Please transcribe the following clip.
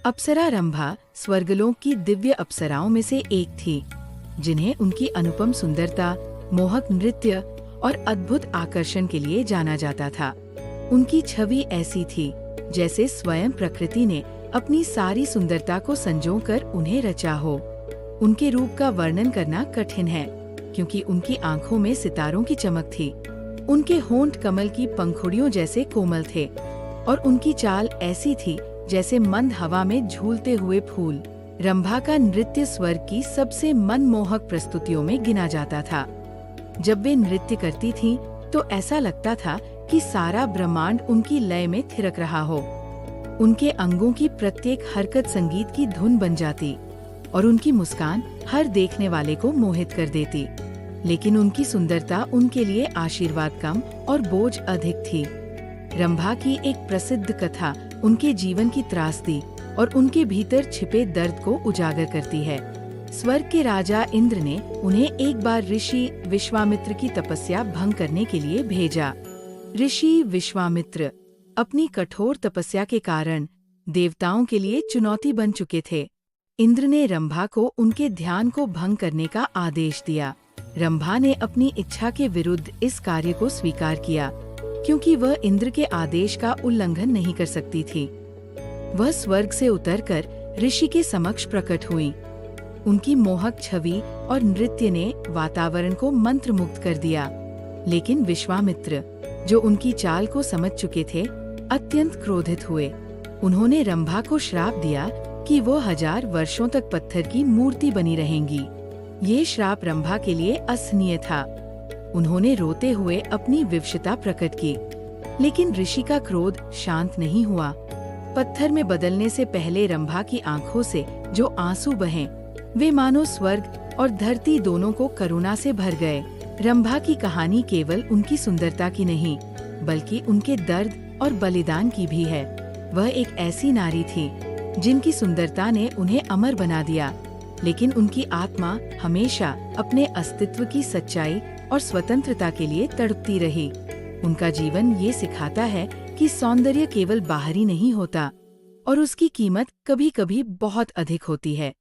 अप्सरा रंभा स्वर्गलोक की दिव्य अप्सराओं में से एक थी, जिन्हें उनकी अनुपम सुंदरता, मोहक नृत्य और अद्भुत आकर्षण के लिए जाना जाता था। उनकी छवि ऐसी थी जैसे स्वयं प्रकृति ने अपनी सारी सुंदरता को संजोकर उन्हें रचा हो। उनके रूप का वर्णन करना कठिन है, क्योंकि उनकी आंखों में सितारों की चमक थी। उनके होंठ कमल की पंखुड़ियों जैसे कोमल थे और उनकी चाल ऐसी थी जैसे मंद हवा में झूलते हुए फूल। रंभा का नृत्य स्वर्ग की सबसे मनमोहक प्रस्तुतियों में गिना जाता था। जब वे नृत्य करती थीं, तो ऐसा लगता था कि सारा ब्रह्मांड उनकी लय में थिरक रहा हो। उनके अंगों की प्रत्येक हरकत संगीत की धुन बन जाती और उनकी मुस्कान हर देखने वाले को मोहित कर देती। लेकिन उनकी सुंदरता उनके लिए आशीर्वाद कम और बोझ अधिक थी। रंभा की एक प्रसिद्ध कथा उनके जीवन की त्रासदी और उनके भीतर छिपे दर्द को उजागर करती है। स्वर्ग के राजा इंद्र ने उन्हें एक बार ऋषि विश्वामित्र की तपस्या भंग करने के लिए भेजा। ऋषि विश्वामित्र अपनी कठोर तपस्या के कारण देवताओं के लिए चुनौती बन चुके थे। इंद्र ने रंभा को उनके ध्यान को भंग करने का आदेश दिया। रंभा ने अपनी इच्छा के विरुद्ध इस कार्य को स्वीकार किया, क्योंकि वह इंद्र के आदेश का उल्लंघन नहीं कर सकती थी। वह स्वर्ग से उतरकर ऋषि के समक्ष प्रकट हुई। उनकी मोहक छवि और नृत्य ने वातावरण को मंत्रमुग्ध कर दिया। लेकिन विश्वामित्र, जो उनकी चाल को समझ चुके थे, अत्यंत क्रोधित हुए। उन्होंने रंभा को श्राप दिया कि वो 1000 वर्षों तक पत्थर की मूर्ति बनी रहेंगी। ये श्राप रंभा के लिए असहनीय था। उन्होंने रोते हुए अपनी विवशता प्रकट की, लेकिन ऋषि का क्रोध शांत नहीं हुआ। पत्थर में बदलने से पहले रंभा की आंखों से जो आंसू बहे, वे मानो स्वर्ग और धरती दोनों को करुणा से भर गए। रंभा की कहानी केवल उनकी सुंदरता की नहीं, बल्कि उनके दर्द और बलिदान की भी है। वह एक ऐसी नारी थी जिनकी सुंदरता ने उन्हें अमर बना दिया, लेकिन उनकी आत्मा हमेशा अपने अस्तित्व की सच्चाई और स्वतंत्रता के लिए तड़पती रही। उनका जीवन ये सिखाता है कि सौंदर्य केवल बाहरी नहीं होता और उसकी कीमत कभी-कभी बहुत अधिक होती है।